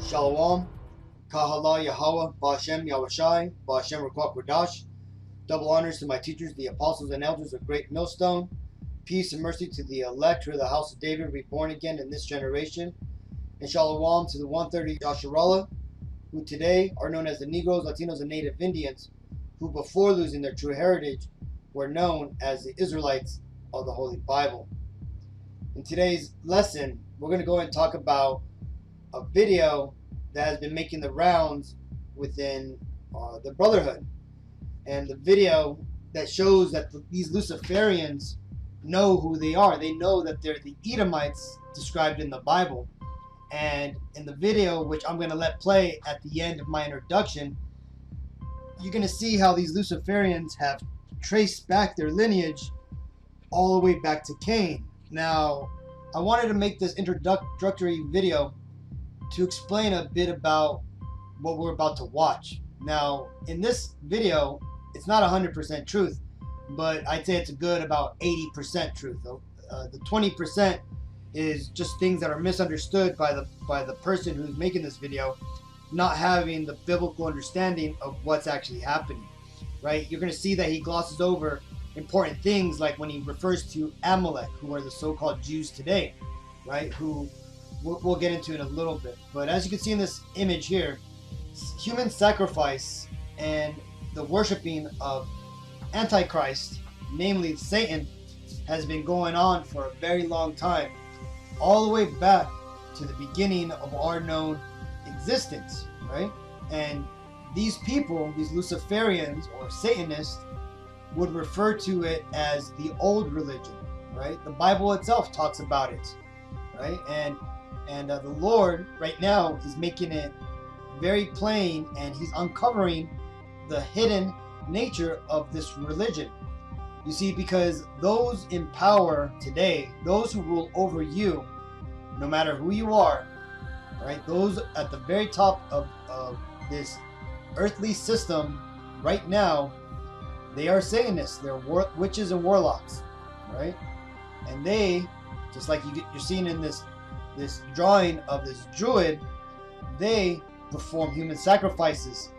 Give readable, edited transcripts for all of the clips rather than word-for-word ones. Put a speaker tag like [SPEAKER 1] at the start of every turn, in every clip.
[SPEAKER 1] Shalom, Kahala Yahweh, Ba'ashem Yahushai, Ba'ashem Rukwak Wadash. Double honors to my teachers, the apostles and elders of Great Millstone. Peace and mercy to the elect who are the house of David, reborn again in this generation. And Shalom to the 130 Yasharallah, who today are known as the Negroes, Latinos, and Native Indians, who before losing their true heritage were known as the Israelites of the Holy Bible. In today's lesson, we're going to go ahead and talk about a video that has been making the rounds within the Brotherhood. And the video that shows that these Luciferians know who they are. They know that they're the Edomites described in the Bible. And in the video, which I'm going to let play at the end of my introduction, you're going to see how these Luciferians have traced back their lineage all the way back to Cain. Now, I wanted to make this introductory video to explain a bit about what we're about to watch. Now, in this video, it's not 100% truth, but I'd say it's a good about 80% truth. The 20% is just things that are misunderstood by the person who's making this video, not having the biblical understanding of what's actually happening, right? You're going to see that he glosses over important things, like when he refers to Amalek, who are the so-called Jews today, right? Who we'll get into in a little bit. But as you can see in this image here, human sacrifice and the worshiping of Antichrist, namely Satan, has been going on for a very long time, all the way back to the beginning of our known existence, right? And these people, these Luciferians or Satanists, would refer to it as the old religion, right? The Bible itself talks about it, right? And the Lord right now is making it very plain, and he's uncovering the hidden nature of this religion. You see, because those in power today, those who rule over you, no matter who you are, right? Those at the very top of this earthly system right now, they are Satanists. They're witches and warlocks, right? And they, just like you're seeing in this drawing of this druid, they perform human sacrifices.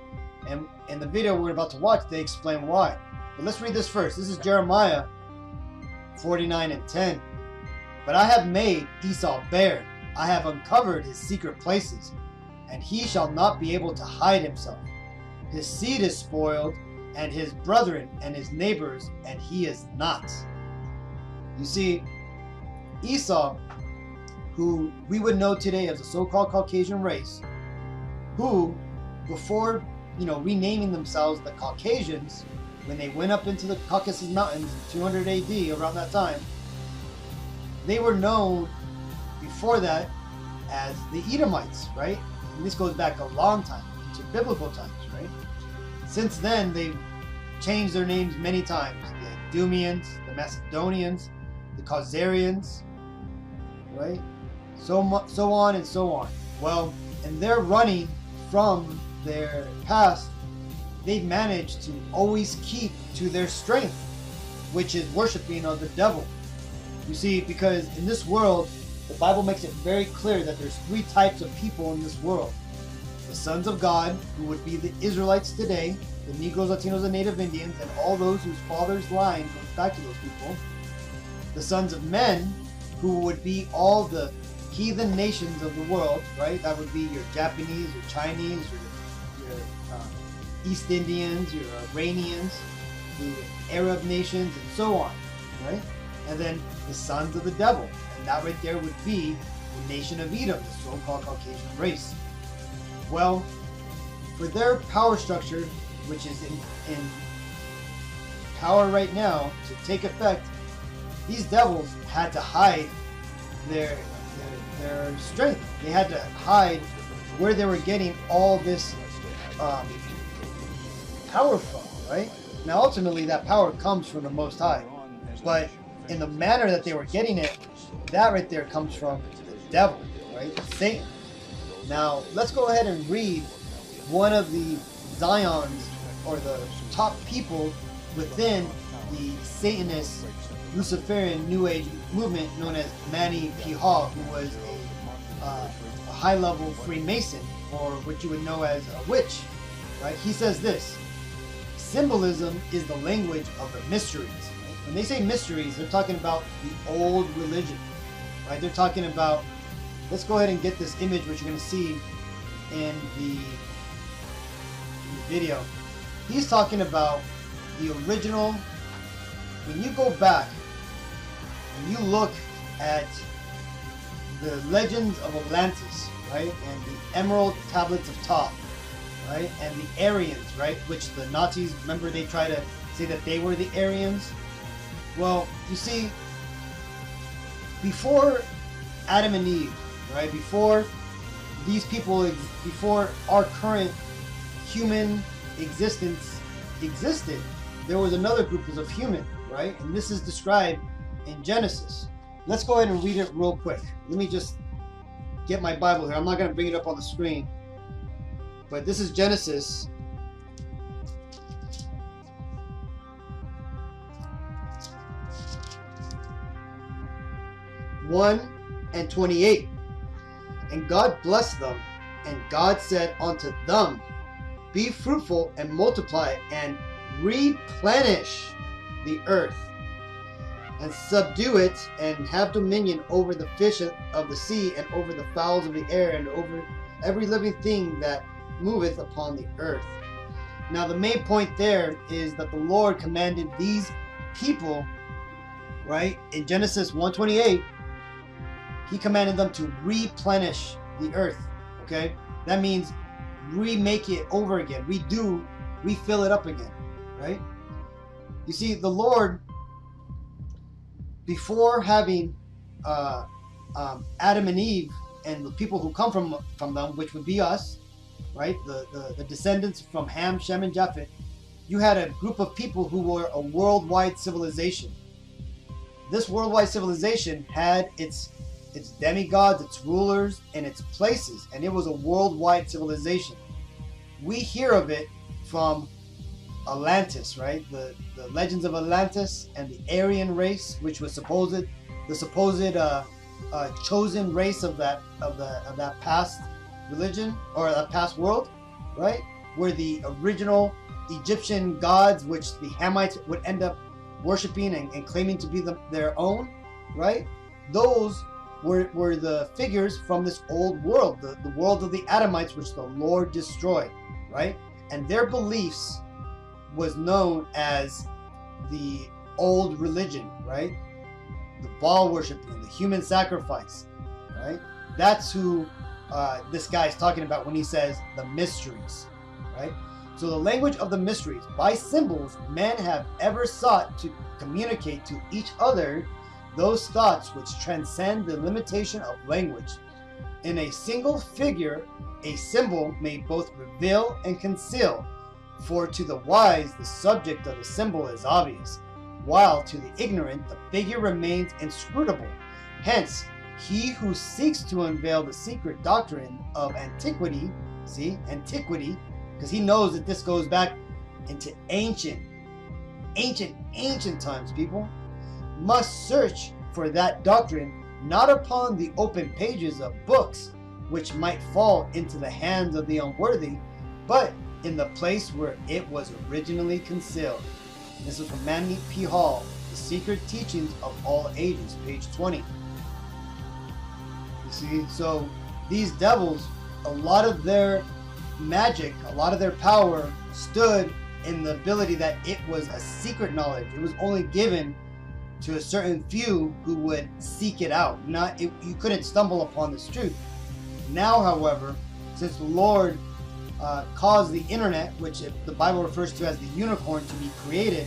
[SPEAKER 1] And in the video we're about to watch, they explain why. But let's read this first. This is Jeremiah 49:10. But I have made Esau bare. I have uncovered his secret places, and he shall not be able to hide himself. His seed is spoiled, and his brethren and his neighbors, and he is not. You see, Esau, who we would know today as the so-called Caucasian race, who before renaming themselves the Caucasians, when they went up into the Caucasus Mountains in 200 AD, around that time, they were known before that as the Edomites, right? And this goes back a long time, to biblical times, right? Since then, they've changed their names many times. The Edomians, the Macedonians, the Khazarians, right? So on and so on. Well, and they're running from their past. They've managed to always keep to their strength, which is worshiping of the devil. You see, because in this world, the Bible makes it very clear that there's three types of people in this world. The sons of God, who would be the Israelites today, the Negroes, Latinos, and Native Indians, and all those whose father's line goes back to those people. The sons of men, who would be all the heathen nations of the world, right? That would be your Japanese, your Chinese, your East Indians, your Iranians, the Arab nations, and so on, right? And then the sons of the devil, and that right there would be the nation of Edom, the so-called Caucasian race. Well, for their power structure, which is in power right now, to take effect, these devils had to hide their strength. They had to hide where they were getting all this power from, right? Now, ultimately, that power comes from the Most High, but in the manner that they were getting it, that right there comes from the devil, right? Satan. Now, let's go ahead and read one of the Zions, or the top people within the Satanist Luciferian New Age movement known as Manny P. Hall, who was a high-level Freemason, or what you would know as a witch, right? He says this: symbolism is the language of the mysteries. Right? When they say mysteries, they're talking about the old religion, right? They're talking about, let's go ahead and get this image, which you're going to see in the video. He's talking about the original. When you go back and you look at the legends of Atlantis, right, and the Emerald Tablets of Thoth, right, and the Aryans, right, which the Nazis, remember, they try to say that they were the Aryans. Well, you see, before Adam and Eve, right, before these people, before our current human existence existed, there was another group of human, right? And this is described in Genesis. Let's go ahead and read it real quick. Let me just get my Bible here. I'm not going to bring it up on the screen, but this is Genesis 1:28. And God blessed them, and God said unto them, be fruitful and multiply and replenish the earth, and subdue it, and have dominion over the fish of the sea, and over the fowls of the air, and over every living thing that moveth upon the earth. Now the main point there is that the Lord commanded these people, right, in Genesis 1:28, he commanded them to replenish the earth. Okay, that means remake it over again, refill it up again, right? You see, the Lord, before having Adam and Eve and the people who come from them, which would be us, right, the descendants from Ham, Shem, and Japheth, you had a group of people who were a worldwide civilization. This worldwide civilization had its demigods, its rulers, and its places, and it was a worldwide civilization. We hear of it from Atlantis, right? The legends of Atlantis and the Aryan race, which was the supposed chosen race of that past religion, or that past world, right? Where the original Egyptian gods, which the Hamites would end up worshiping and claiming to be their own, right? Those were the figures from this old world, the world of the Edomites, which the Lord destroyed, right? And their beliefs was known as the old religion, right? The Baal worshiping, the human sacrifice, right? That's who this guy is talking about when he says the mysteries, right? So the language of the mysteries, by symbols, men have ever sought to communicate to each other those thoughts which transcend the limitation of language. In a single figure, a symbol may both reveal and conceal, for to the wise the subject of the symbol is obvious, while to the ignorant the figure remains inscrutable. Hence, he who seeks to unveil the secret doctrine of antiquity, see, antiquity, because he knows that this goes back into ancient times, people, must search for that doctrine not upon the open pages of books which might fall into the hands of the unworthy, but in the place where it was originally concealed. And this is from Manny P. Hall, The Secret Teachings of All Ages, page 20. You see, so these devils, a lot of their magic, a lot of their power stood in the ability that it was a secret knowledge. It was only given to a certain few who would seek it out. You couldn't stumble upon this truth. Now, however, since the Lord caused the internet, which the Bible refers to as the unicorn, to be created,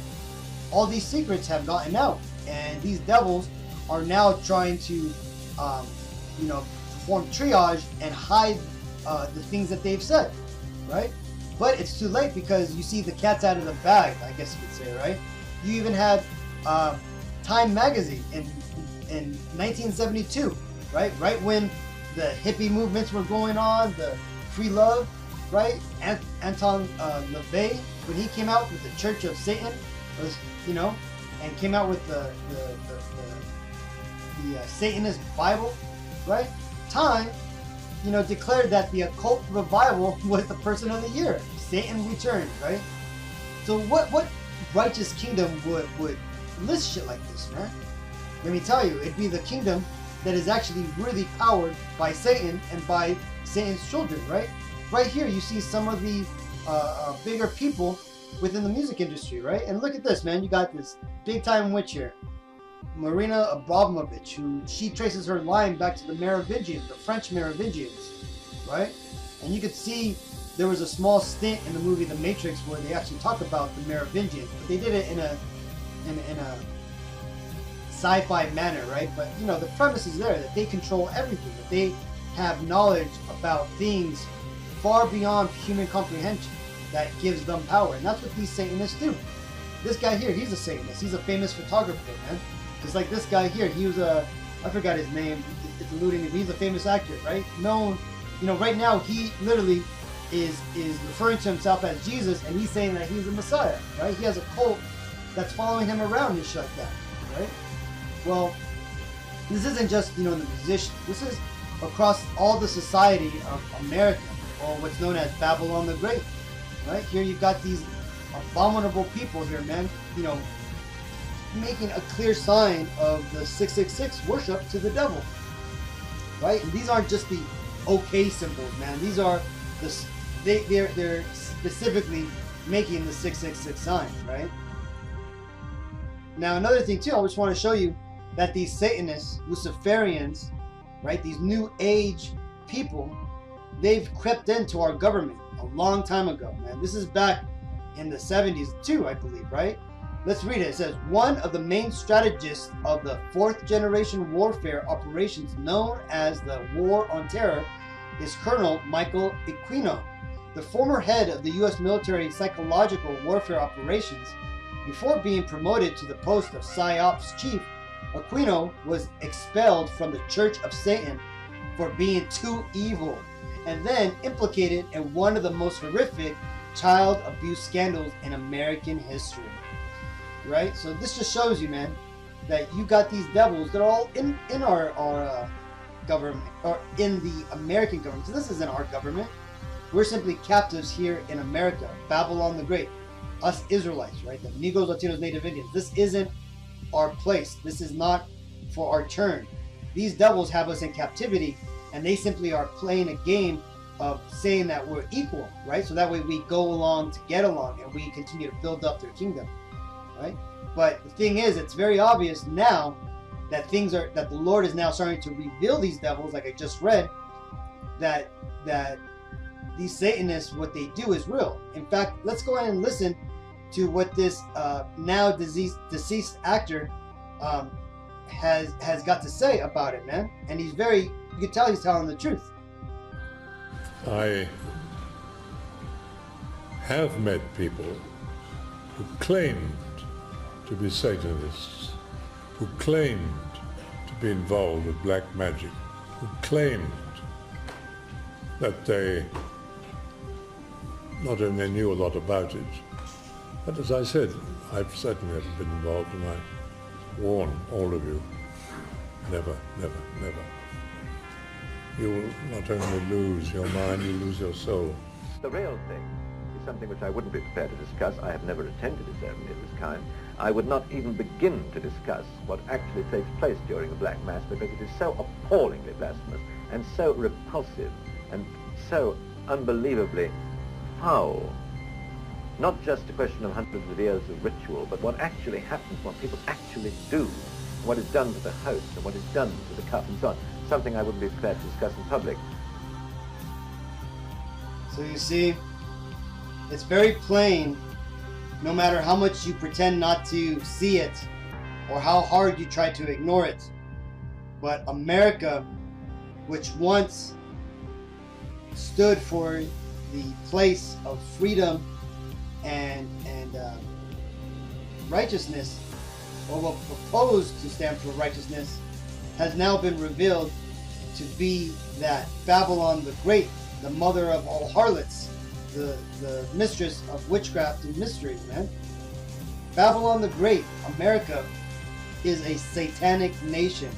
[SPEAKER 1] all these secrets have gotten out, and these devils are now trying to, perform triage and hide the things that they've said, right? But it's too late, because you see the cat's out of the bag, I guess you could say, right? You even had Time magazine in 1972, right? Right when the hippie movements were going on, the free love, right? Anton LaVey, when he came out with the Church of Satan, was, and came out with the Satanist Bible, right? Time declared that the occult revival was the person of the year. Satan returned, right? So what righteous kingdom would list shit like this, man? Let me tell you, it'd be the kingdom that is actually really powered by Satan and by Satan's children, right? Right here, you see some of the bigger people within the music industry, right? And look at this, man. You got this big-time witch here, Marina Abramovich, who she traces her line back to the Merovingians, the French Merovingians, right? And you could see there was a small stint in the movie The Matrix where they actually talk about the Merovingians, but they did it in a sci-fi manner, right? But the premise is there that they control everything, that they have knowledge about things far beyond human comprehension that gives them power, and that's what these Satanists do. This guy here, he's a Satanist. He's a famous photographer, man. It's like this guy here. He was I forgot his name. It's eluding me. He's a famous actor, right? Known, right now he literally is referring to himself as Jesus, and he's saying that he's the Messiah, right? He has a cult that's following him around and shit like that, right? Well, this isn't just, the musicians. This is across all the society of America, or what's known as Babylon the Great, right? Here you've got these abominable people here, man, making a clear sign of the 666 worship to the devil, right? And these aren't just the okay symbols, man. These are they're specifically making the 666 sign, right? Now another thing too, I just want to show you that these Satanists, Luciferians, right? These new age people, they've crept into our government a long time ago, man. This is back in the 70s too, I believe, right? Let's read it. It says, one of the main strategists of the fourth generation warfare operations known as the War on Terror is Colonel Michael Aquino, the former head of the U.S. military psychological warfare operations. Before being promoted to the post of PSYOPs chief, Aquino was expelled from the Church of Satan for being too evil, and then implicated in one of the most horrific child abuse scandals in American history. Right? So this just shows you, man, that you got these devils that are all in our government, or in the American government. So this isn't our government. We're simply captives here in America. Babylon the Great. Us Israelites, right? The Negroes, Latinos, Native Indians. This isn't our place. This is not for our turn. These devils have us in captivity, and they simply are playing a game of saying that we're equal, right? So that way we go along to get along, and we continue to build up their kingdom, right? But the thing is, it's very obvious now that that the Lord is now starting to reveal these devils, like I just read, that these Satanists, what they do is real. In fact, let's go ahead and listen to what this now deceased actor has got to say about it, man. And you can tell he's telling the truth.
[SPEAKER 2] I have met people who claimed to be Satanists, who claimed to be involved with black magic, who claimed that they not only knew a lot about it, but as I said, I've certainly never been involved, and I warn all of you, never, never, never. You will not only lose your mind, you lose your soul.
[SPEAKER 3] The real thing is something which I wouldn't be prepared to discuss. I have never attended a ceremony of this kind. I would not even begin to discuss what actually takes place during a Black Mass, because it is so appallingly blasphemous and so repulsive and so unbelievably foul. Not just a question of hundreds of years of ritual, but what actually happens, what people actually do, what is done to the host and what is done to the cup and so on. Something I wouldn't be prepared to discuss in public.
[SPEAKER 1] So you see, it's very plain, no matter how much you pretend not to see it or how hard you try to ignore it. But America, which once stood for the place of freedom and righteousness, or what proposed to stand for righteousness, has now been revealed to be that Babylon the Great, the mother of all harlots, the mistress of witchcraft and mystery, man. Babylon the Great, America, is a satanic nation,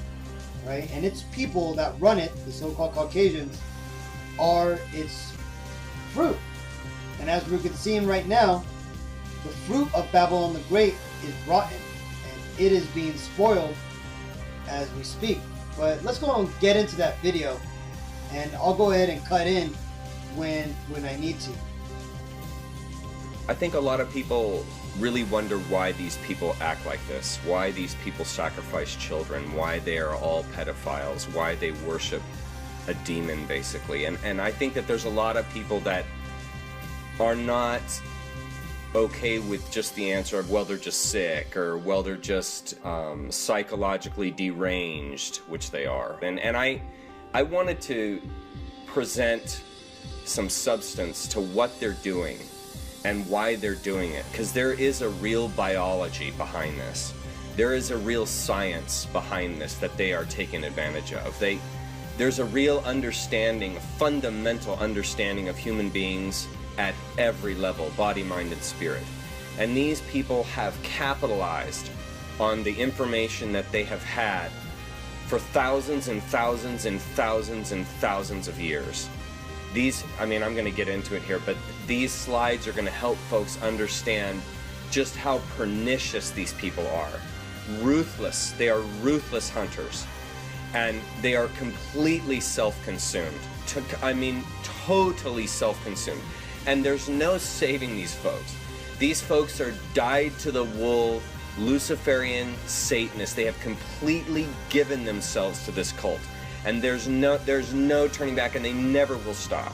[SPEAKER 1] right? And its people that run it, the so-called Caucasians, are its fruit. And as we can see right now, the fruit of Babylon the Great is rotten, and it is being spoiled as we speak. But let's go and get into that video, and I'll go ahead and cut in when I need to.
[SPEAKER 4] I think a lot of people really wonder why these people act like this, why these people sacrifice children, why they are all pedophiles, why they worship a demon, basically. And I think that there's a lot of people that are not okay with just the answer of, well, they're just sick, or, well, they're just psychologically deranged, which they are. And I wanted to present some substance to what they're doing and why they're doing it, because there is a real biology behind this. There is a real science behind this that they are taking advantage of. There's a real understanding, a fundamental understanding of human beings at every level, body, mind, and spirit. And these people have capitalized on the information that they have had for thousands and thousands and thousands and thousands of years. I'm going to get into it here, but these slides are going to help folks understand just how pernicious these people are. Ruthless. They are ruthless hunters. And they are completely self-consumed. Totally self-consumed. And there's no saving these folks. These folks are dyed-to-the-wool Luciferian Satanists. They have completely given themselves to this cult. And there's no turning back, and they never will stop.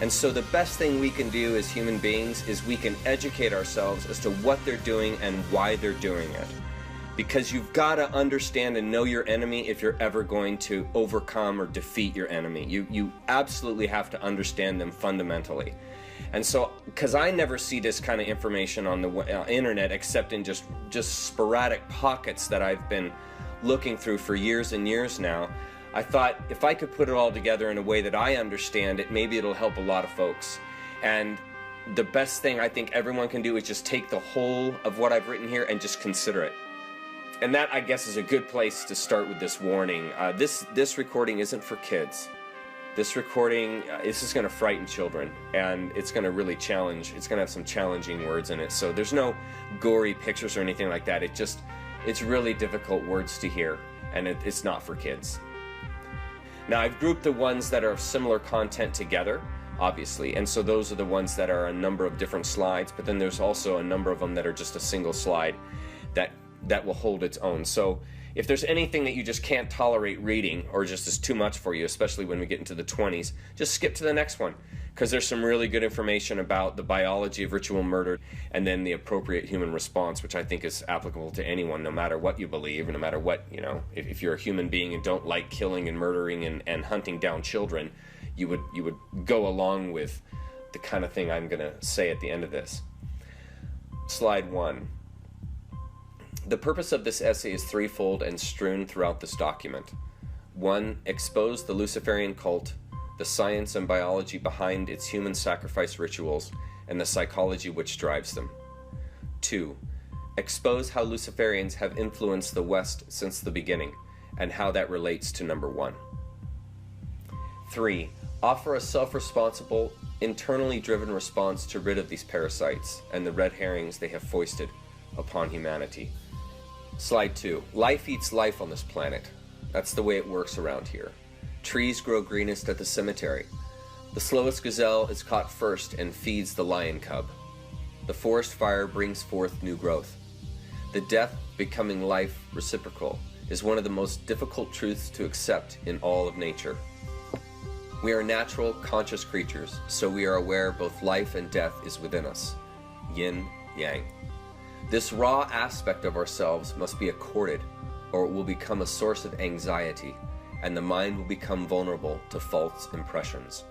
[SPEAKER 4] And so the best thing we can do as human beings is we can educate ourselves as to what they're doing and why they're doing it. Because you've got to understand and know your enemy if you're ever going to overcome or defeat your enemy. You absolutely have to understand them fundamentally. And so, because I never see this kind of information on the internet except in just sporadic pockets that I've been looking through for years and years now, I thought if I could put it all together in a way that I understand it, maybe it'll help a lot of folks. And the best thing I think everyone can do is just take the whole of what I've written here and just consider it. And that, I guess, is a good place to start with this warning. This recording isn't for kids. This recording, this is going to frighten children, and it's going to really challenge. It's going to have some challenging words in it. So there's no gory pictures or anything like that. It's really difficult words to hear, and it's not for kids. Now, I've grouped the ones that are of similar content together, obviously, and so those are the ones that are a number of different slides, but then there's also a number of them that are just a single slide that will hold its own. So if there's anything that you just can't tolerate reading, or just is too much for you, especially when we get into the 20s, just skip to the next one, because there's some really good information about the biology of ritual murder and then the appropriate human response, which I think is applicable to anyone, no matter what you believe, and no matter what, if you're a human being and don't like killing and murdering and hunting down children, you would go along with the kind of thing I'm going to say at the end of this. Slide 1. The purpose of this essay is threefold and strewn throughout this document. 1. Expose the Luciferian cult, the science and biology behind its human sacrifice rituals, and the psychology which drives them. 2. Expose how Luciferians have influenced the West since the beginning, and how that relates to number 1. 3. Offer a self-responsible, internally driven response to rid of these parasites and the red herrings they have foisted upon humanity. Slide 2. Life eats life on this planet. That's the way it works around here. Trees grow greenest at the cemetery. The slowest gazelle is caught first and feeds the lion cub. The forest fire brings forth new growth. The death becoming life reciprocal is one of the most difficult truths to accept in all of nature. We are natural, conscious creatures, so we are aware both life and death is within us. Yin, yang. This raw aspect of ourselves must be accorded, or it will become a source of anxiety, and the mind will become vulnerable to false impressions.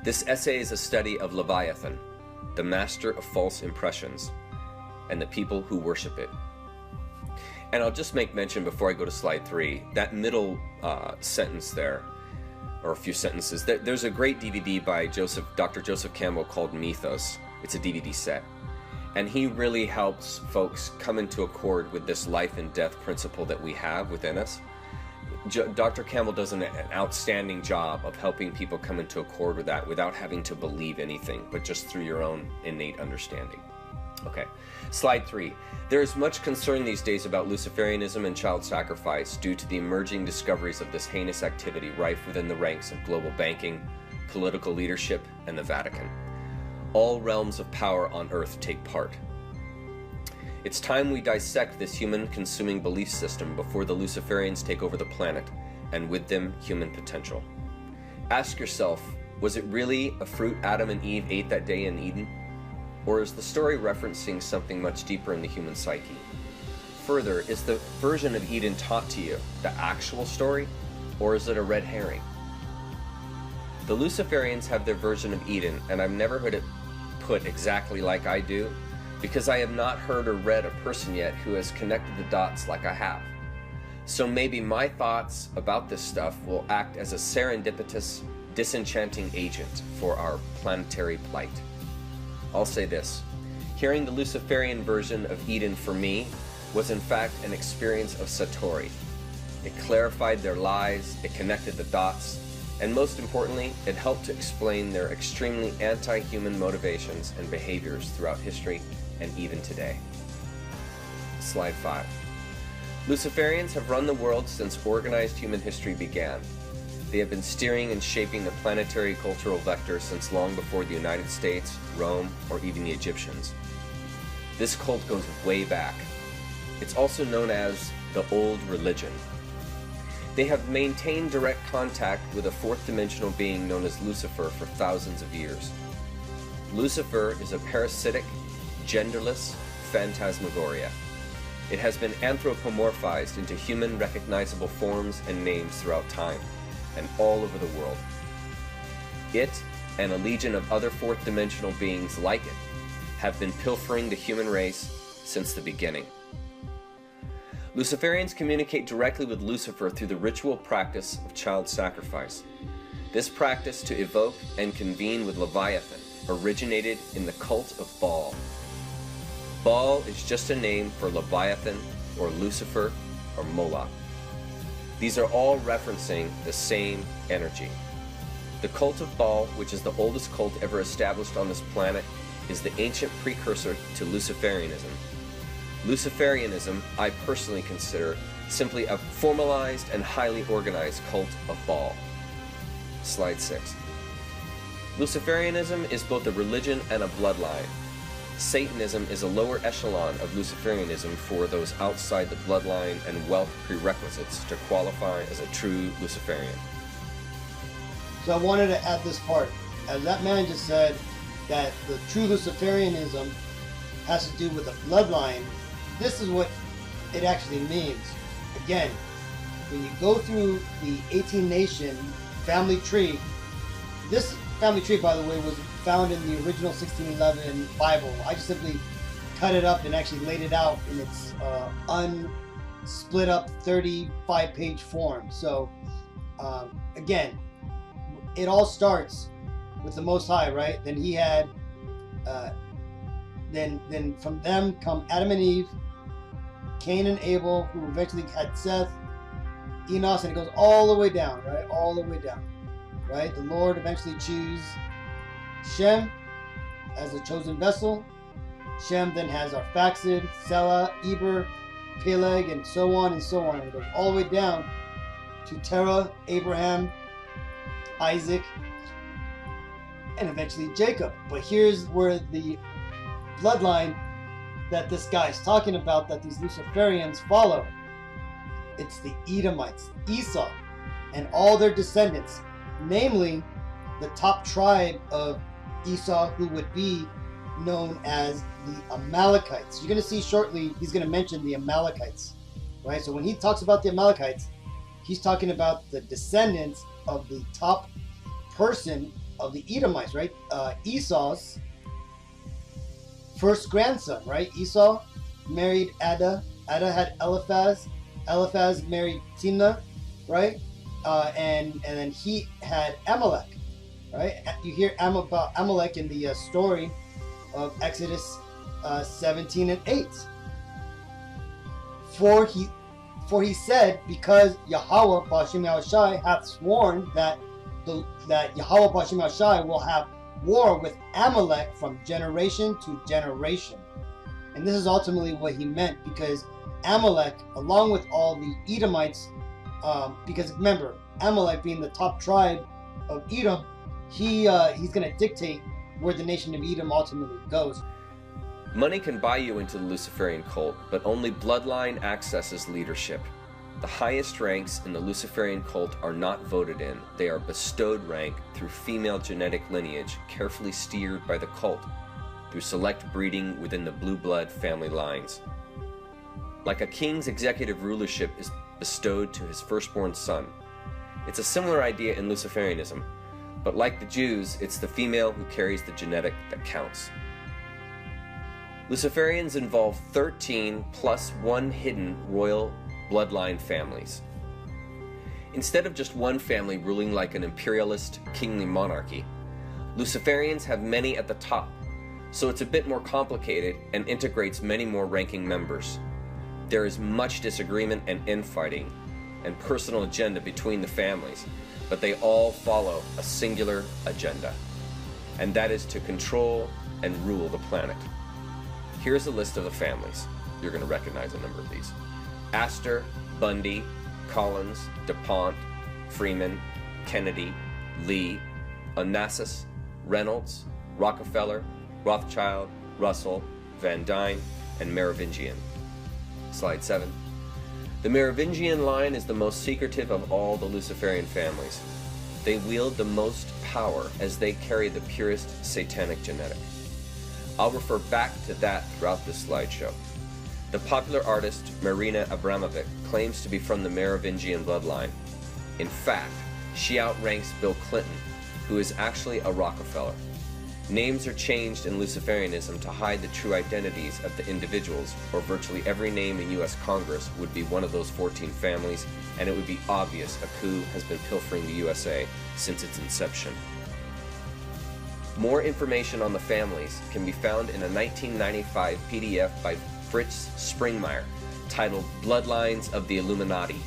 [SPEAKER 4] This essay is a study of Leviathan, the master of false impressions, and the people who worship it. And I'll just make mention before I go to slide 3, that middle sentence there, or a few sentences, there's a great DVD by Dr. Joseph Campbell called Mythos. It's a DVD set. And he really helps folks come into accord with this life and death principle that we have within us. Dr. Campbell does an outstanding job of helping people come into accord with that without having to believe anything, but just through your own innate understanding. Okay, slide 3. There is much concern these days about Luciferianism and child sacrifice due to the emerging discoveries of this heinous activity rife within the ranks of global banking, political leadership, and the Vatican. All realms of power on earth take part. It's time we dissect this human-consuming belief system before the Luciferians take over the planet, and with them, human potential. Ask yourself, was it really a fruit Adam and Eve ate that day in Eden? Or is the story referencing something much deeper in the human psyche? Further, is the version of Eden taught to you the actual story, or is it a red herring? The Luciferians have their version of Eden, and I've never heard it put exactly like I do, because I have not heard or read a person yet who has connected the dots like I have. So maybe my thoughts about this stuff will act as a serendipitous, disenchanting agent for our planetary plight. I'll say this, hearing the Luciferian version of Eden for me was in fact an experience of Satori. It clarified their lies, it connected the dots, and most importantly, it helped to explain their extremely anti-human motivations and behaviors throughout history and even today. Slide 5. Luciferians have run the world since organized human history began. They have been steering and shaping the planetary cultural vector since long before the United States, Rome, or even the Egyptians. This cult goes way back. It's also known as the Old Religion. They have maintained direct contact with a fourth dimensional being known as Lucifer for thousands of years. Lucifer is a parasitic, genderless phantasmagoria. It has been anthropomorphized into human recognizable forms and names throughout time and all over the world. It and a legion of other fourth dimensional beings like it have been pilfering the human race since the beginning. Luciferians communicate directly with Lucifer through the ritual practice of child sacrifice. This practice to evoke and convene with Leviathan originated in the cult of Baal. Baal is just a name for Leviathan or Lucifer or Moloch. These are all referencing the same energy. The cult of Baal, which is the oldest cult ever established on this planet, is the ancient precursor to Luciferianism. Luciferianism, I personally consider simply a formalized and highly organized cult of Baal. Slide 6. Luciferianism is both a religion and a bloodline. Satanism is a lower echelon of Luciferianism for those outside the bloodline and wealth prerequisites to qualify as a true Luciferian.
[SPEAKER 1] So I wanted to add this part. As that man just said that the true Luciferianism has to do with the bloodline, this is what it actually means. Again, when you go through the 18-nation family tree, this family tree, by the way, was found in the original 1611 Bible. I just simply cut it up and actually laid it out in its unsplit up 35-page form. So again, it all starts with the Most High, right? Then he had, then from them come Adam and Eve, Cain and Abel, who eventually had Seth, Enos, and it goes all the way down, right? All the way down, right? The Lord eventually chooses Shem as the chosen vessel. Shem then has Arphaxad, Selah, Eber, Peleg, and so on and so on. It goes all the way down to Terah, Abraham, Isaac, and eventually Jacob. But here's where the bloodline that this guy's talking about, that these Luciferians follow. It's the Edomites, Esau, and all their descendants, namely the top tribe of Esau, who would be known as the Amalekites. You're going to see shortly, he's going to mention the Amalekites, right? So when he talks about the Amalekites, he's talking about the descendants of the top person of the Edomites, right? Esau's first grandson, right? Esau married Ada. Ada had Eliphaz. Eliphaz married Timnah, right? And then he had Amalek, right? You hear about Amalek in the story of Exodus 17 and 8. For For he said, because Yahweh Ba'ashem Yahushai hath sworn that Yahweh Ba'ashem Yahushai will have war with Amalek from generation to generation. And this is ultimately what he meant, because Amalek, along with all the Edomites, because remember, Amalek being the top tribe of Edom, he's going to dictate where the nation of Edom ultimately goes.
[SPEAKER 4] Money can buy you into the Luciferian cult, but only bloodline accesses leadership. The highest ranks in the Luciferian cult are not voted in. They are bestowed rank through female genetic lineage, carefully steered by the cult, through select breeding within the blue blood family lines. Like a king's executive rulership is bestowed to his firstborn son. It's a similar idea in Luciferianism, but like the Jews, it's the female who carries the genetic that counts. Luciferians involve 13 plus one hidden royal bloodline families. Instead of just one family ruling like an imperialist kingly monarchy, Luciferians have many at the top, so it's a bit more complicated and integrates many more ranking members. There is much disagreement and infighting and personal agenda between the families, but they all follow a singular agenda, and that is to control and rule the planet. Here's a list of the families. You're going to recognize a number of these. Astor, Bundy, Collins, DuPont, Freeman, Kennedy, Lee, Onassis, Reynolds, Rockefeller, Rothschild, Russell, Van Dyne, and Merovingian. Slide 7. The Merovingian line is the most secretive of all the Luciferian families. They wield the most power as they carry the purest satanic genetic. I'll refer back to that throughout this slideshow. The popular artist Marina Abramovic claims to be from the Merovingian bloodline. In fact, she outranks Bill Clinton, who is actually a Rockefeller. Names are changed in Luciferianism to hide the true identities of the individuals, or virtually every name in U.S. Congress would be one of those 14 families, and it would be obvious a coup has been pilfering the USA since its inception. More information on the families can be found in a 1995 PDF by Fritz Springmeier titled Bloodlines of the Illuminati.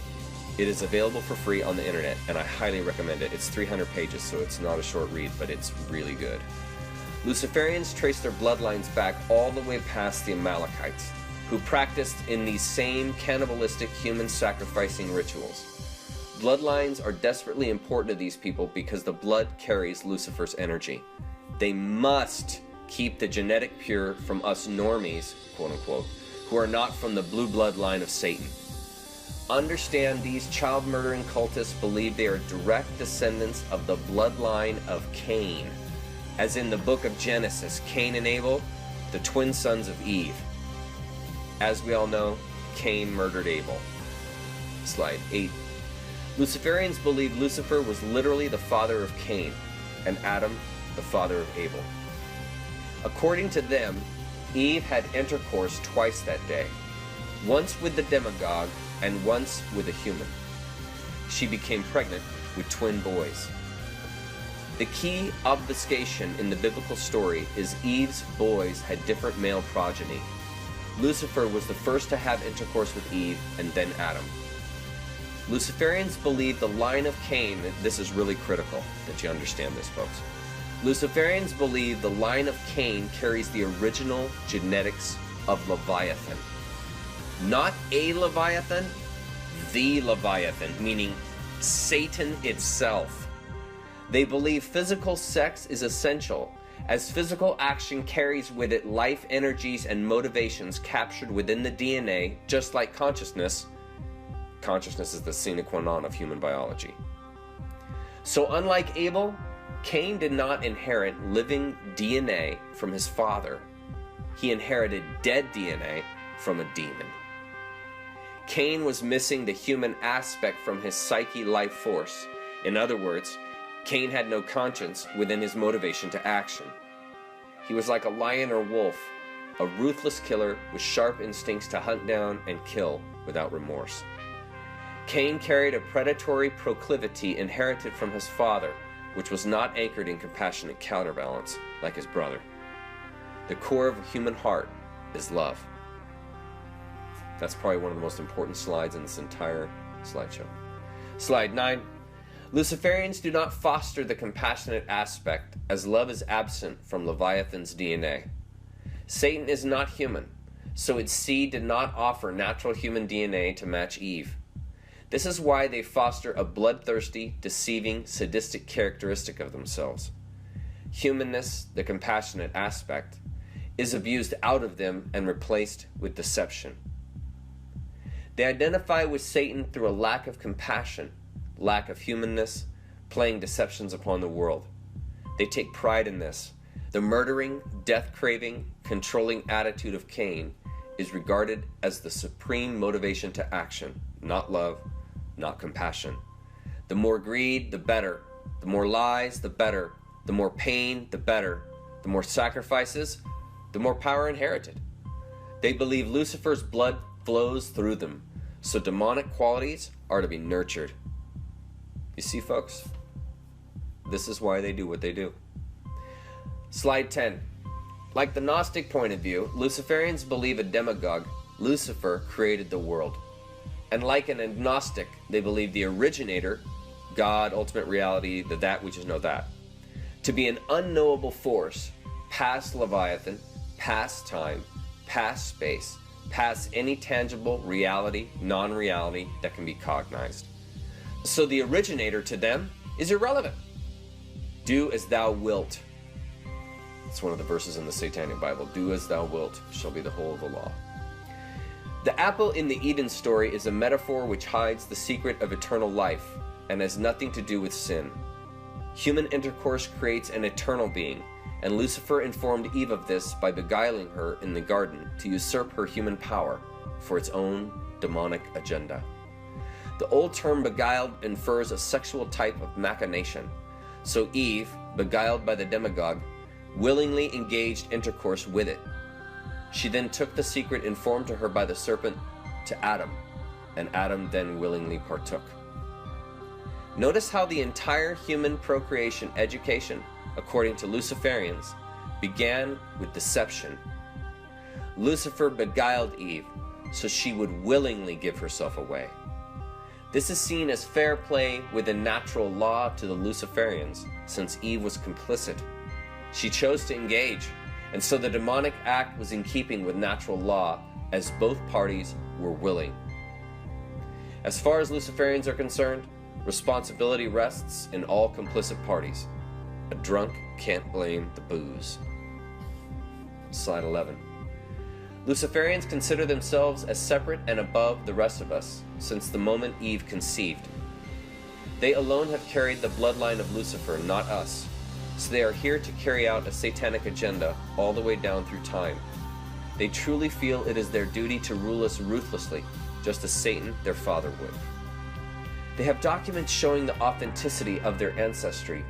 [SPEAKER 4] It is available for free on the internet, and I highly recommend it. It's 300 pages, so it's not a short read, but it's really good. Luciferians trace their bloodlines back all the way past the Amalekites, who practiced in these same cannibalistic human sacrificing rituals. Bloodlines are desperately important to these people because the blood carries Lucifer's energy. They must keep the genetic pure from us normies, quote unquote, who are not from the blue bloodline of Satan. Understand, these child murdering cultists believe they are direct descendants of the bloodline of Cain. As in the book of Genesis, Cain and Abel, the twin sons of Eve. As we all know, Cain murdered Abel. Slide 8. Luciferians believe Lucifer was literally the father of Cain, and Adam the father of Abel. According to them, Eve had intercourse twice that day, once with the demagogue and once with a human. She became pregnant with twin boys. The key obfuscation in the biblical story is Eve's boys had different male progeny. Lucifer was the first to have intercourse with Eve, and then Adam. Luciferians believe the line of Cain, this is really critical that you understand this, folks. Luciferians believe the line of Cain carries the original genetics of Leviathan. Not a Leviathan, the Leviathan, meaning Satan itself. They believe physical sex is essential, as physical action carries with it life energies and motivations captured within the DNA, just like consciousness. Consciousness is the sine qua non of human biology. So unlike Abel, Cain did not inherit living DNA from his father. He inherited dead DNA from a demon. Cain was missing the human aspect from his psyche life force. In other words, Cain had no conscience within his motivation to action. He was like a lion or wolf, a ruthless killer with sharp instincts to hunt down and kill without remorse. Cain carried a predatory proclivity inherited from his father, which was not anchored in compassionate counterbalance like his brother. The core of a human heart is love. That's probably one of the most important slides in this entire slideshow. Slide 9. Luciferians do not foster the compassionate aspect, as love is absent from Leviathan's DNA. Satan is not human, so its seed did not offer natural human DNA to match Eve. This is why they foster a bloodthirsty, deceiving, sadistic characteristic of themselves. Humanness, the compassionate aspect, is abused out of them and replaced with deception. They identify with Satan through a lack of compassion, lack of humanness, playing deceptions upon the world. They take pride in this. The murdering, death-craving, controlling attitude of Cain is regarded as the supreme motivation to action, not love, not compassion. The more greed, the better. The more lies, the better. The more pain, the better. The more sacrifices, the more power inherited. They believe Lucifer's blood flows through them, so demonic qualities are to be nurtured. You see, folks? This is why they do what they do. Slide 10. Like the Gnostic point of view, Luciferians believe a demagogue, Lucifer, created the world. And like an agnostic, they believe the originator, God, ultimate reality, the that which is no that, to be an unknowable force, past Leviathan, past time, past space, past any tangible reality, non-reality that can be cognized. So the originator to them is irrelevant. Do as thou wilt. It's one of the verses in the Satanic Bible. Do as thou wilt shall be the whole of the law. The apple in the Eden story is a metaphor which hides the secret of eternal life and has nothing to do with sin. Human intercourse creates an eternal being, and Lucifer informed Eve of this by beguiling her in the garden to usurp her human power for its own demonic agenda. The old term beguiled infers a sexual type of machination, so Eve, beguiled by the demagogue, willingly engaged intercourse with it. She then took the secret informed to her by the serpent to Adam, and Adam then willingly partook. Notice how the entire human procreation education, according to Luciferians, began with deception. Lucifer beguiled Eve so she would willingly give herself away. This is seen as fair play within natural law to the Luciferians, since Eve was complicit. She chose to engage, and so the demonic act was in keeping with natural law, as both parties were willing. As far as Luciferians are concerned, responsibility rests in all complicit parties. A drunk can't blame the booze. Slide 11. Luciferians consider themselves as separate and above the rest of us since the moment Eve conceived. They alone have carried the bloodline of Lucifer, not us, so they are here to carry out a satanic agenda all the way down through time. They truly feel it is their duty to rule us ruthlessly, just as Satan, their father, would. They have documents showing the authenticity of their ancestry.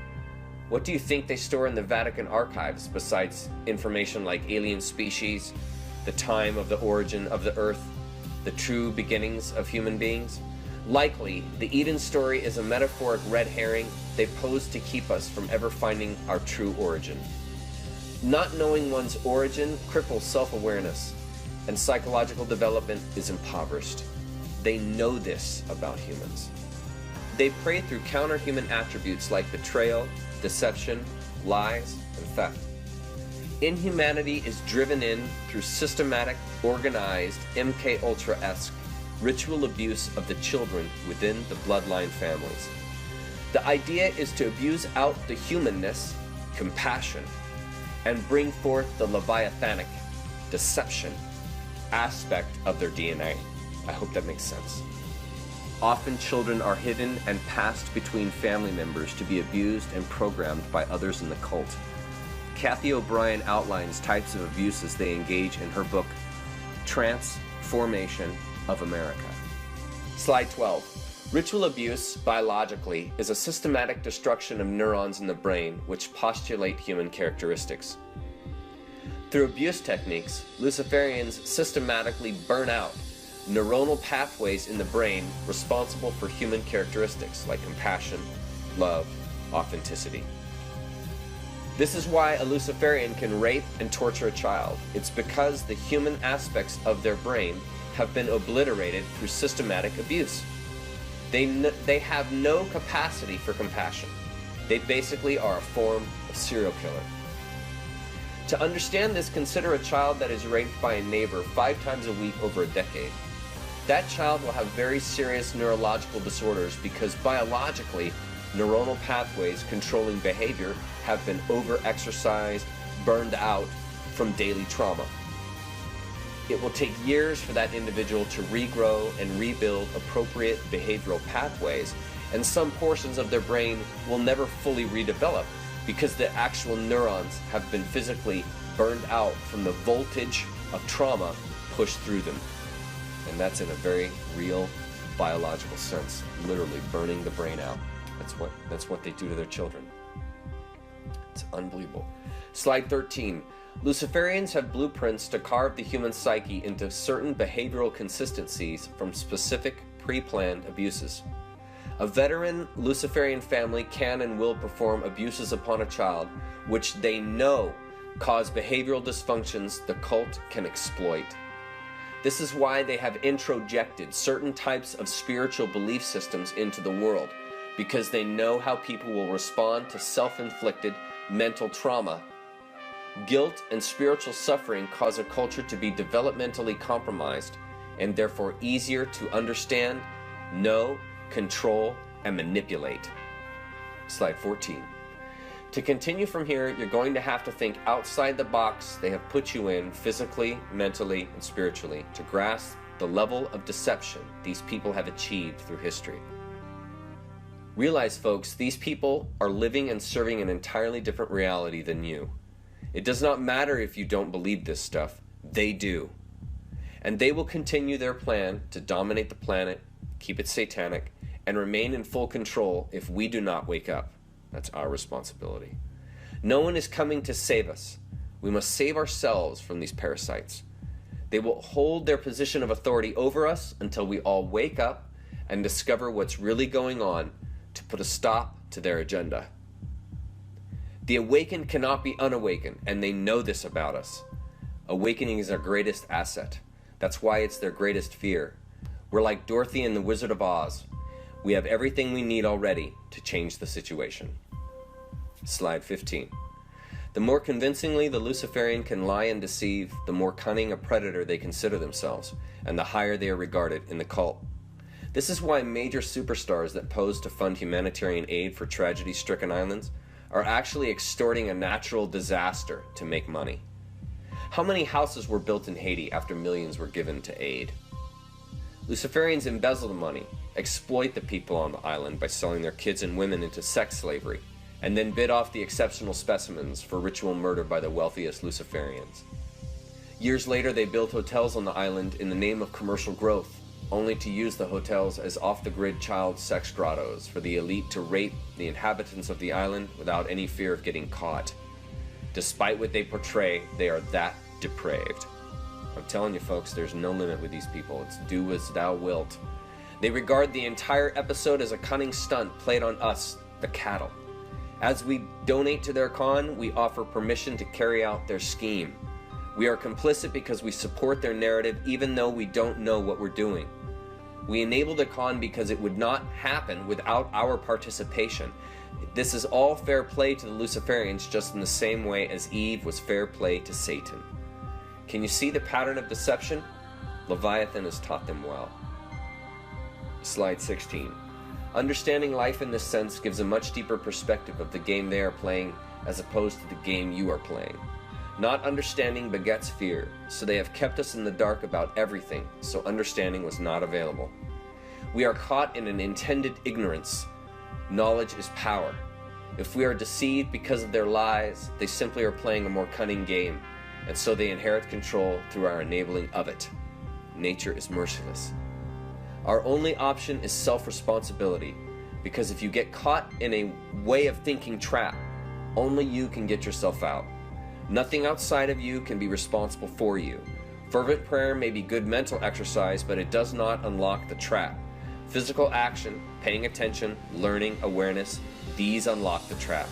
[SPEAKER 4] What do you think they store in the Vatican archives besides information like alien species, the time of the origin of the earth, the true beginnings of human beings? Likely, the Eden story is a metaphoric red herring they pose to keep us from ever finding our true origin. Not knowing one's origin cripples self-awareness, and psychological development is impoverished. They know this about humans. They prey through counter-human attributes like betrayal, deception, lies, and theft. Inhumanity is driven in through systematic, organized, MK Ultra-esque ritual abuse of the children within the bloodline families. The idea is to abuse out the humanness, compassion, and bring forth the leviathanic, deception, aspect of their DNA. I hope that makes sense. Often children are hidden and passed between family members to be abused and programmed by others in the cult. Kathy O'Brien outlines types of abuses they engage in her book, Transformation of America. Slide 12. Ritual abuse, biologically, is a systematic destruction of neurons in the brain which postulate human characteristics. Through abuse techniques, Luciferians systematically burn out neuronal pathways in the brain responsible for human characteristics like compassion, love, authenticity. This is why a Luciferian can rape and torture a child. It's because the human aspects of their brain have been obliterated through systematic abuse. They have no capacity for compassion. They basically are a form of serial killer. To understand this, consider a child that is raped by a neighbor 5 times a week over a decade. That child will have very serious neurological disorders because biologically, neuronal pathways controlling behavior have been over-exercised, burned out from daily trauma. It will take years for that individual to regrow and rebuild appropriate behavioral pathways, and some portions of their brain will never fully redevelop because the actual neurons have been physically burned out from the voltage of trauma pushed through them. And that's in a very real biological sense, literally burning the brain out. That's what they do to their children. It's unbelievable. Slide 13. Luciferians have blueprints to carve the human psyche into certain behavioral consistencies from specific pre-planned abuses. A veteran Luciferian family can and will perform abuses upon a child which they know cause behavioral dysfunctions the cult can exploit. This is why they have introjected certain types of spiritual belief systems into the world, because they know how people will respond to self-inflicted mental trauma. Guilt and spiritual suffering cause a culture to be developmentally compromised and therefore easier to understand, know, control, and manipulate. Slide 14. To continue from here, you're going to have to think outside the box they have put you in physically, mentally, and spiritually to grasp the level of deception these people have achieved through history. Realize, folks, these people are living and serving an entirely different reality than you. It does not matter if you don't believe this stuff. They do. And they will continue their plan to dominate the planet, keep it satanic, and remain in full control if we do not wake up. That's our responsibility. No one is coming to save us. We must save ourselves from these parasites. They will hold their position of authority over us until we all wake up and discover what's really going on to put a stop to their agenda. The awakened cannot be unawakened, and they know this about us. Awakening is our greatest asset. That's why it's their greatest fear. We're like Dorothy and the Wizard of Oz. We have everything we need already to change the situation. Slide 15. The more convincingly the Luciferian can lie and deceive, the more cunning a predator they consider themselves, and the higher they are regarded in the cult. This is why major superstars that pose to fund humanitarian aid for tragedy-stricken islands are actually extorting a natural disaster to make money. How many houses were built in Haiti after millions were given to aid? Luciferians embezzle the money, exploit the people on the island by selling their kids and women into sex slavery, and then bid off the exceptional specimens for ritual murder by the wealthiest Luciferians. Years later, they built hotels on the island in the name of commercial growth, only to use the hotels as off-the-grid child sex grottos for the elite to rape the inhabitants of the island without any fear of getting caught. Despite what they portray, they are that depraved. I'm telling you, folks, there's no limit with these people. It's do as thou wilt. They regard the entire episode as a cunning stunt played on us, the cattle. As we donate to their con, we offer permission to carry out their scheme. We are complicit because we support their narrative even though we don't know what we're doing. We enable the con because it would not happen without our participation. This is all fair play to the Luciferians, just in the same way as Eve was fair play to Satan. Can you see the pattern of deception? Leviathan has taught them well. Slide 16. Understanding life in this sense gives a much deeper perspective of the game they are playing as opposed to the game you are playing. Not understanding begets fear, so they have kept us in the dark about everything, so understanding was not available. We are caught in an intended ignorance. Knowledge is power. If we are deceived because of their lies, they simply are playing a more cunning game, and so they inherit control through our enabling of it. Nature is merciless. Our only option is self-responsibility, because if you get caught in a way of thinking trap, only you can get yourself out. Nothing outside of you can be responsible for you. Fervent prayer may be good mental exercise, but it does not unlock the trap. Physical action, paying attention, learning, awareness, these unlock the trap.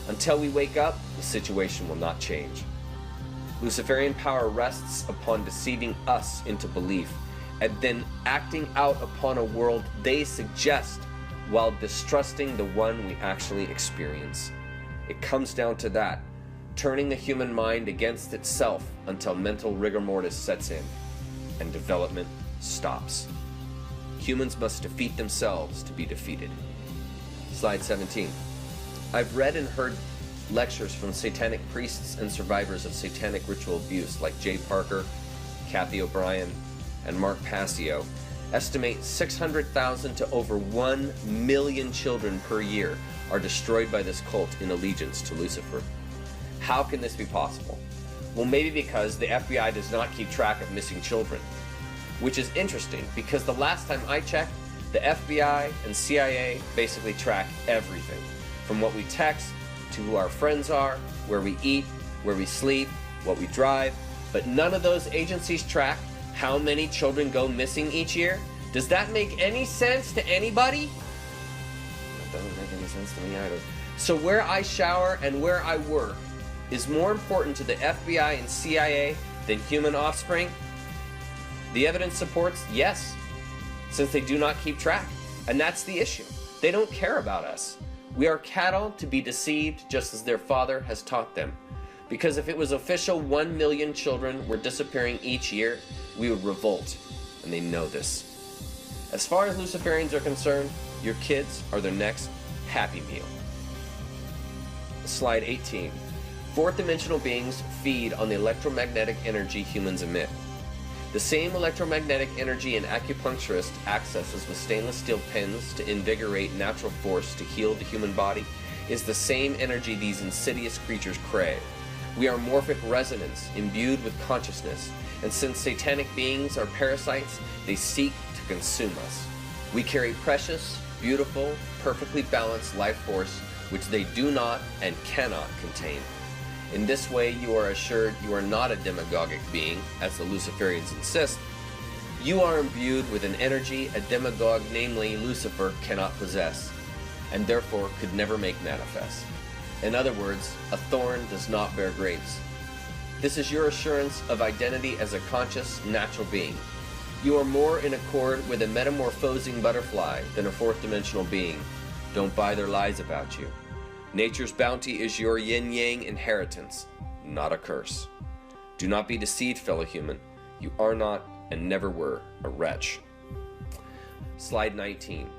[SPEAKER 4] Until we wake up, the situation will not change. Luciferian power rests upon deceiving us into belief and then acting out upon a world they suggest while distrusting the one we actually experience. It comes down to that, turning the human mind against itself until mental rigor mortis sets in and development stops. Humans must defeat themselves to be defeated. Slide 17. I've read and heard lectures from satanic priests and survivors of satanic ritual abuse like Jay Parker, Kathy O'Brien, and Mark Passio estimate 600,000 to over 1 million children per year are destroyed by this cult in allegiance to Lucifer. How can this be possible? Well, maybe because the FBI does not keep track of missing children, which is interesting because the last time I checked, the FBI and CIA basically track everything, from what we text to who our friends are, where we eat, where we sleep, what we drive, but none of those agencies track how many children go missing each year. Does that make any sense to anybody? That doesn't make any sense to me either. So where I shower and where I work is more important to the FBI and CIA than human offspring? The evidence supports yes, since they do not keep track. And that's the issue. They don't care about us. We are cattle to be deceived just as their father has taught them. Because if it was official 1 million children were disappearing each year, we would revolt, and they know this. As far as Luciferians are concerned, your kids are their next Happy Meal. Slide 18. Fourth dimensional beings feed on the electromagnetic energy humans emit. The same electromagnetic energy an acupuncturist accesses with stainless steel pens to invigorate natural force to heal the human body is the same energy these insidious creatures crave. We are morphic resonance imbued with consciousness, and since satanic beings are parasites, they seek to consume us. We carry precious, beautiful, perfectly balanced life force which they do not and cannot contain. In this way, you are assured you are not a demagogic being, as the Luciferians insist. You are imbued with an energy a demagogue, namely Lucifer, cannot possess, and therefore could never make manifest. In other words, a thorn does not bear grapes. This is your assurance of identity as a conscious, natural being. You are more in accord with a metamorphosing butterfly than a fourth dimensional being. Don't buy their lies about you. Nature's bounty is your yin-yang inheritance, not a curse. Do not be deceived, fellow human. You are not and never were a wretch. Slide 19.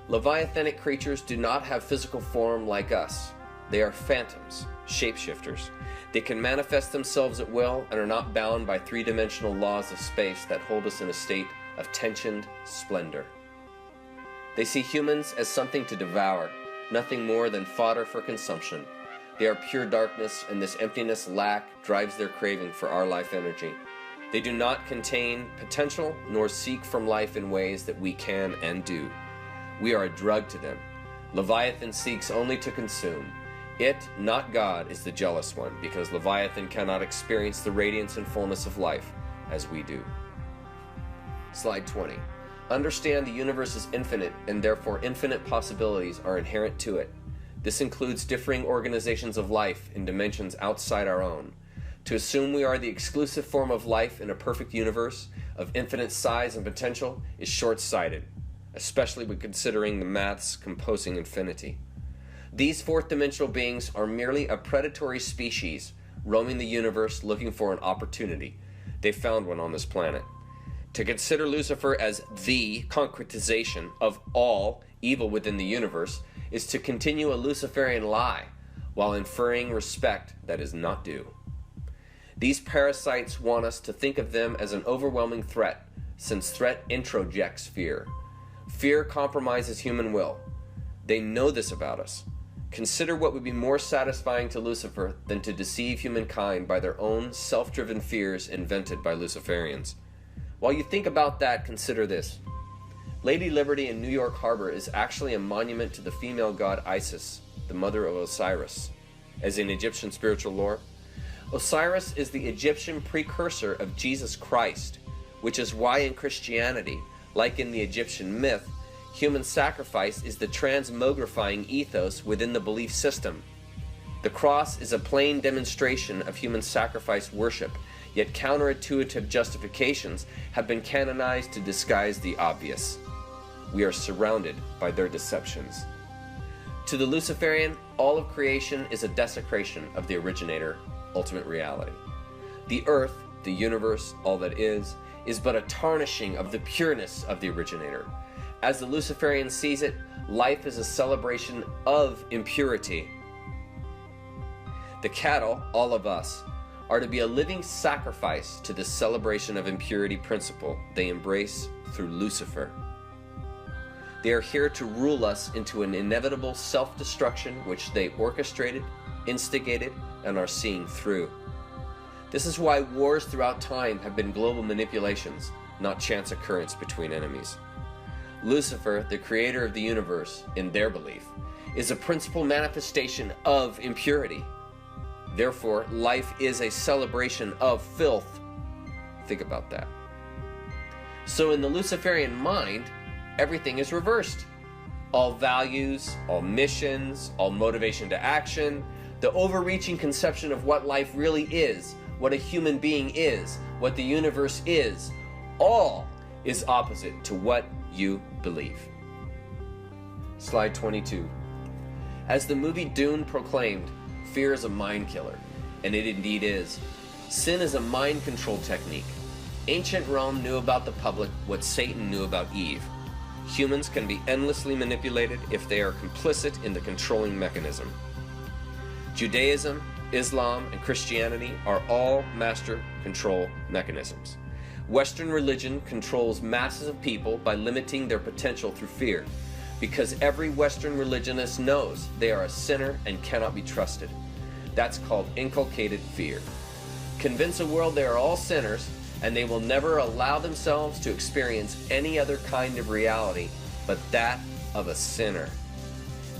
[SPEAKER 4] Leviathanic creatures do not have physical form like us. They are phantoms, shapeshifters. They can manifest themselves at will and are not bound by three-dimensional laws of space that hold us in a state of tensioned splendor. They see humans as something to devour, nothing more than fodder for consumption. They are pure darkness, and this emptiness lack drives their craving for our life energy. They do not contain potential nor seek from life in ways that we can and do. We are a drug to them. Leviathan seeks only to consume. It, not God, is the jealous one, because Leviathan cannot experience the radiance and fullness of life as we do. Slide 20. Understand the universe is infinite, and therefore infinite possibilities are inherent to it. This includes differing organizations of life in dimensions outside our own. To assume we are the exclusive form of life in a perfect universe of infinite size and potential is short-sighted, especially when considering the maths composing infinity. These fourth-dimensional beings are merely a predatory species roaming the universe looking for an opportunity. They found one on this planet. To consider Lucifer as the concretization of all evil within the universe is to continue a Luciferian lie while inferring respect that is not due. These parasites want us to think of them as an overwhelming threat, since threat introjects fear. Fear compromises human will. They know this about us. Consider what would be more satisfying to Lucifer than to deceive humankind by their own self-driven fears invented by Luciferians. While you think about that, consider this. Lady Liberty in New York Harbor is actually a monument to the female god Isis, the mother of Osiris. As in Egyptian spiritual lore, Osiris is the Egyptian precursor of Jesus Christ, which is why in Christianity, like in the Egyptian myth, human sacrifice is the transmogrifying ethos within the belief system. The cross is a plain demonstration of human sacrifice worship, Yet counterintuitive justifications have been canonized to disguise the obvious. We are surrounded by their deceptions. To the Luciferian, all of creation is a desecration of the originator, ultimate reality. The earth, the universe, all that is but a tarnishing of the pureness of the originator. As the Luciferian sees it, life is a celebration of impurity. The cattle, all of us, are to be a living sacrifice to this celebration of impurity principle they embrace through Lucifer. They are here to rule us into an inevitable self-destruction which they orchestrated, instigated, and are seeing through. This is why wars throughout time have been global manipulations, not chance occurrence between enemies. Lucifer, the creator of the universe, in their belief, is a principal manifestation of impurity. Therefore, life is a celebration of filth. Think about that. So in the Luciferian mind, everything is reversed. All values, all missions, all motivation to action, the overreaching conception of what life really is, what a human being is, what the universe is, all is opposite to what you believe. Slide 22. As the movie Dune proclaimed, fear is a mind killer, and it indeed is. Sin is a mind control technique. Ancient Rome knew about the public what Satan knew about Eve. Humans can be endlessly manipulated if they are complicit in the controlling mechanism. Judaism, Islam, and Christianity are all master control mechanisms. Western religion controls masses of people by limiting their potential through fear, because every Western religionist knows they are a sinner and cannot be trusted. That's called inculcated fear. Convince a world they are all sinners and they will never allow themselves to experience any other kind of reality but that of a sinner.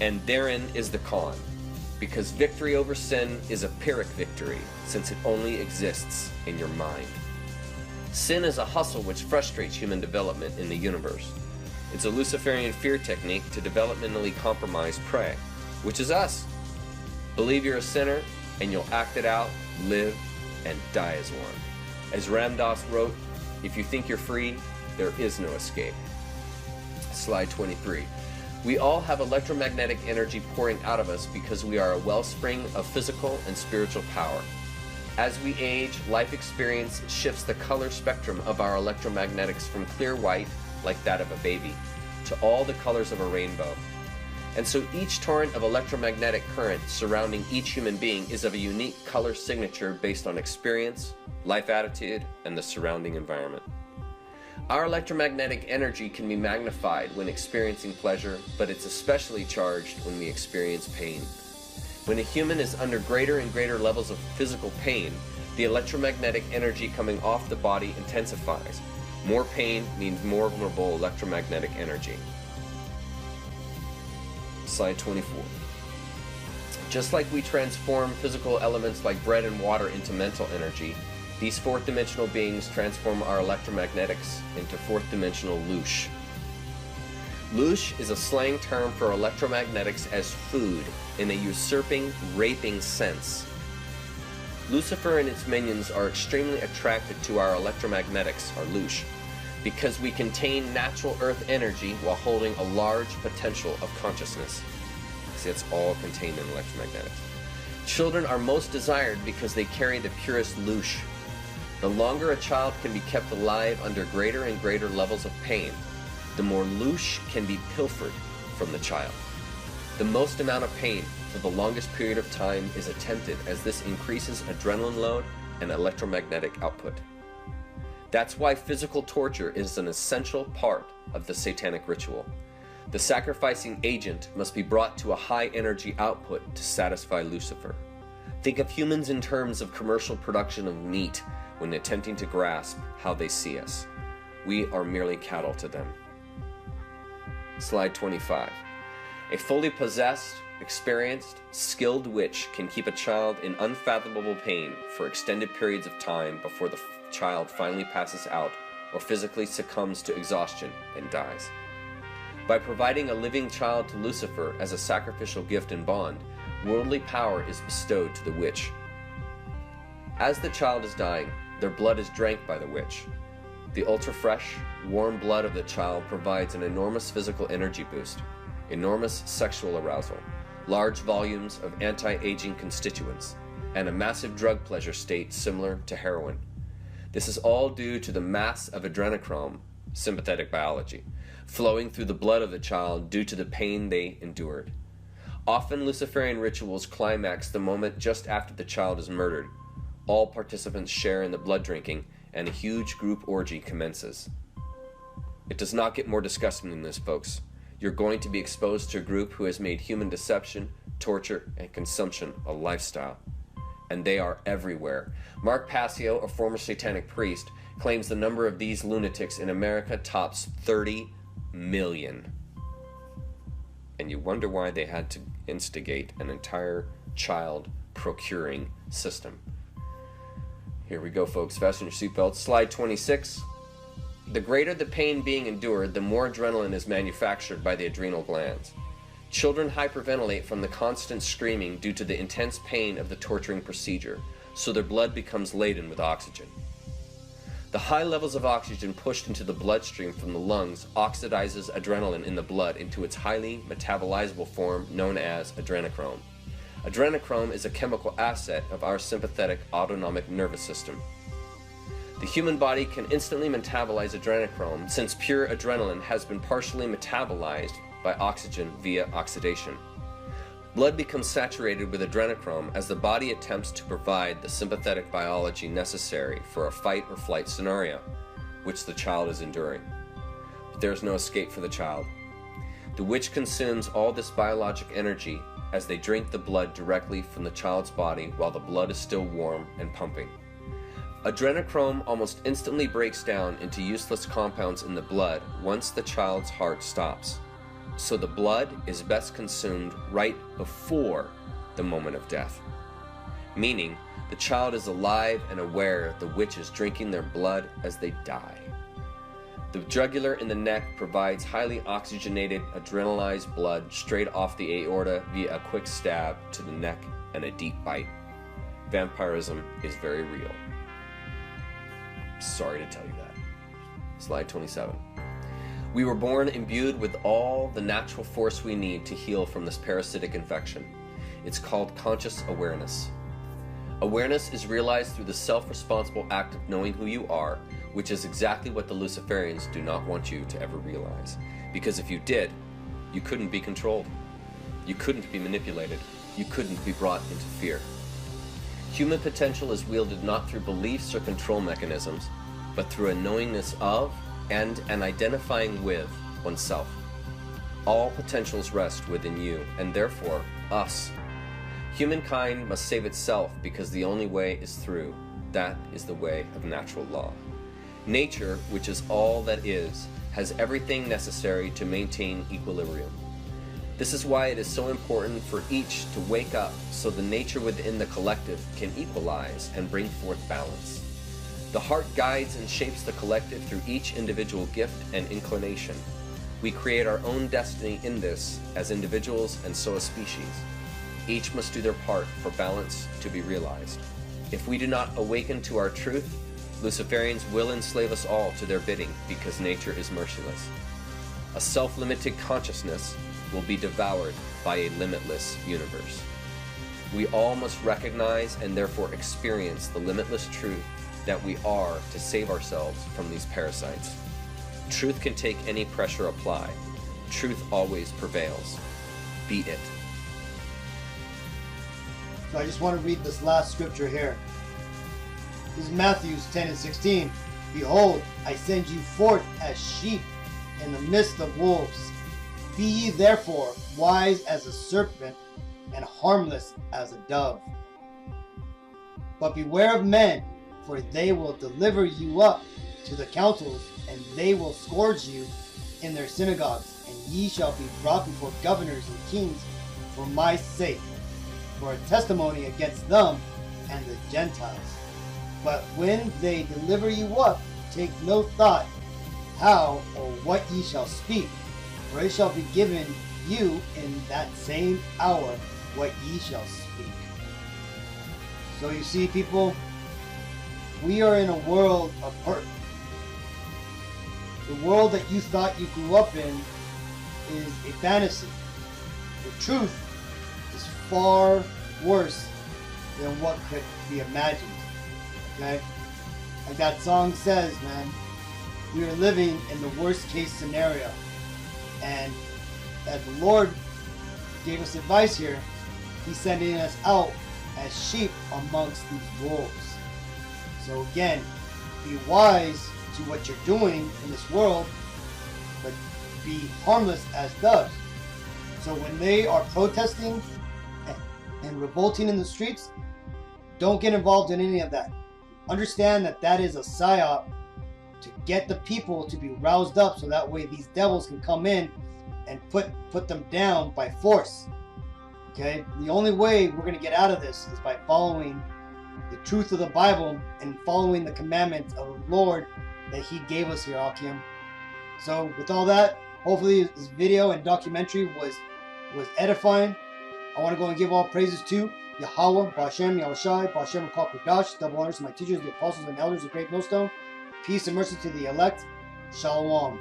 [SPEAKER 4] And therein is the con, because victory over sin is a Pyrrhic victory, since it only exists in your mind. Sin is a hustle which frustrates human development in the universe. It's a Luciferian fear technique to developmentally compromise prey, which is us. Believe you're a sinner, and you'll act it out, live, and die as one. As Ram Dass wrote, if you think you're free, there is no escape. Slide 23. We all have electromagnetic energy pouring out of us because we are a wellspring of physical and spiritual power. As we age, life experience shifts the color spectrum of our electromagnetics from clear white, like that of a baby, to all the colors of a rainbow. And so each torrent of electromagnetic current surrounding each human being is of a unique color signature based on experience, life attitude, and the surrounding environment. Our electromagnetic energy can be magnified when experiencing pleasure, but it's especially charged when we experience pain. When a human is under greater and greater levels of physical pain, the electromagnetic energy coming off the body intensifies. More pain means more vulnerable electromagnetic energy. Slide 24. Just like we transform physical elements like bread and water into mental energy, these fourth-dimensional beings transform our electromagnetics into fourth-dimensional loosh. Loosh is a slang term for electromagnetics as food in a usurping, raping sense. Lucifer and its minions are extremely attracted to our electromagnetics, our loosh, because we contain natural earth energy while holding a large potential of consciousness. See, it's all contained in electromagnetics. Children are most desired because they carry the purest loosh. The longer a child can be kept alive under greater and greater levels of pain, the more loosh can be pilfered from the child. The most amount of pain for the longest period of time is attempted, as this increases adrenaline load and electromagnetic output. That's why physical torture is an essential part of the satanic ritual. The sacrificing agent must be brought to a high energy output to satisfy Lucifer. Think of humans in terms of commercial production of meat when attempting to grasp how they see us. We are merely cattle to them. Slide 25. A fully possessed, experienced, skilled witch can keep a child in unfathomable pain for extended periods of time before the child finally passes out or physically succumbs to exhaustion and dies. By providing a living child to Lucifer as a sacrificial gift and bond, worldly power is bestowed to the witch. As the child is dying, Their blood is drank by the witch. The ultra-fresh, warm blood of the child provides an enormous physical energy boost, enormous sexual arousal, large volumes of anti-aging constituents, and a massive drug pleasure state similar to heroin. This is all due to the mass of adrenochrome, sympathetic biology, flowing through the blood of the child due to the pain they endured. Often Luciferian rituals climax the moment just after the child is murdered. All participants share in the blood drinking, and a huge group orgy commences. It does not get more disgusting than this, folks. You're going to be exposed to a group who has made human deception, torture, and consumption a lifestyle. And they are everywhere. Mark Passio, a former satanic priest, claims the number of these lunatics in America tops 30 million. And you wonder why they had to instigate an entire child procuring system. Here we go, folks. Fasten your seatbelts. Slide 26. The greater the pain being endured, the more adrenaline is manufactured by the adrenal glands. Children hyperventilate from the constant screaming due to the intense pain of the torturing procedure, so their blood becomes laden with oxygen. The high levels of oxygen pushed into the bloodstream from the lungs oxidizes adrenaline in the blood into its highly metabolizable form known as adrenochrome. Adrenochrome is a chemical asset of our sympathetic autonomic nervous system. The human body can instantly metabolize adrenochrome since pure adrenaline has been partially metabolized by oxygen via oxidation. Blood becomes saturated with adrenochrome as the body attempts to provide the sympathetic biology necessary for a fight or flight scenario, which the child is enduring. But there is no escape for the child. The witch consumes all this biologic energy as they drink the blood directly from the child's body while the blood is still warm and pumping. Adrenochrome almost instantly breaks down into useless compounds in the blood once the child's heart stops. So the blood is best consumed right before the moment of death. Meaning, the child is alive and aware the witch is drinking their blood as they die. The jugular in the neck provides highly oxygenated, adrenalized blood straight off the aorta via a quick stab to the neck and a deep bite. Vampirism is very real. Sorry to tell you that. Slide 27. We were born imbued with all the natural force we need to heal from this parasitic infection. It's called conscious awareness. Awareness is realized through the self-responsible act of knowing who you are, which is exactly what the Luciferians do not want you to ever realize. Because if you did, you couldn't be controlled. You couldn't be manipulated. You couldn't be brought into fear. Human potential is wielded not through beliefs or control mechanisms, but through a knowingness of and an identifying with oneself. All potentials rest within you, and therefore us. Humankind must save itself because the only way is through. That is the way of natural law. Nature, which is all that is, has everything necessary to maintain equilibrium. This is why it is so important for each to wake up so the nature within the collective can equalize and bring forth balance. The heart guides and shapes the collective through each individual gift and inclination. We create our own destiny in this as individuals and so as species. Each must do their part for balance to be realized. If we do not awaken to our truth, Luciferians will enslave us all to their bidding because nature is merciless. A self-limited consciousness will be devoured by a limitless universe. We all must recognize and therefore experience the limitless truth that we are to save ourselves from these parasites. Truth can take any pressure applied. Truth always prevails. Be it.
[SPEAKER 1] So I just want to read this last scripture here. This is Matthew 10:16. Behold, I send you forth as sheep in the midst of wolves. Be ye therefore wise as a serpent and harmless as a dove. But beware of men, for they will deliver you up to the councils, and they will scourge you in their synagogues, and ye shall be brought before governors and kings for my sake, for a testimony against them and the Gentiles. But when they deliver you up, take no thought how or what ye shall speak, for it shall be given you in that same hour what ye shall speak. So you see, people, We are in a world of hurt. The world that you thought you grew up in is a fantasy. The truth is far worse than what could be imagined. Okay? Like that song says, man, we are living in the worst case scenario. And as the Lord gave us advice here, He's sending us out as sheep amongst these wolves. So again, be wise to what you're doing in this world, but be harmless as doves. So when they are protesting and revolting in the streets, don't get involved in any of that. Understand that that is a psyop to get the people to be roused up, so that way these devils can come in and put them down by force. Okay? The only way we're going to get out of this is by following the truth of the Bible and following the commandments of the Lord that He gave us here, Akim. So with all that, hopefully this video and documentary was edifying. I want to go and give all praises to Yahweh, Ba'Shem, Yahushai, Ba'Shem, Kodash, double honors to my teachers, the apostles and elders of Great Millstone. Peace and mercy to the elect. Shalom.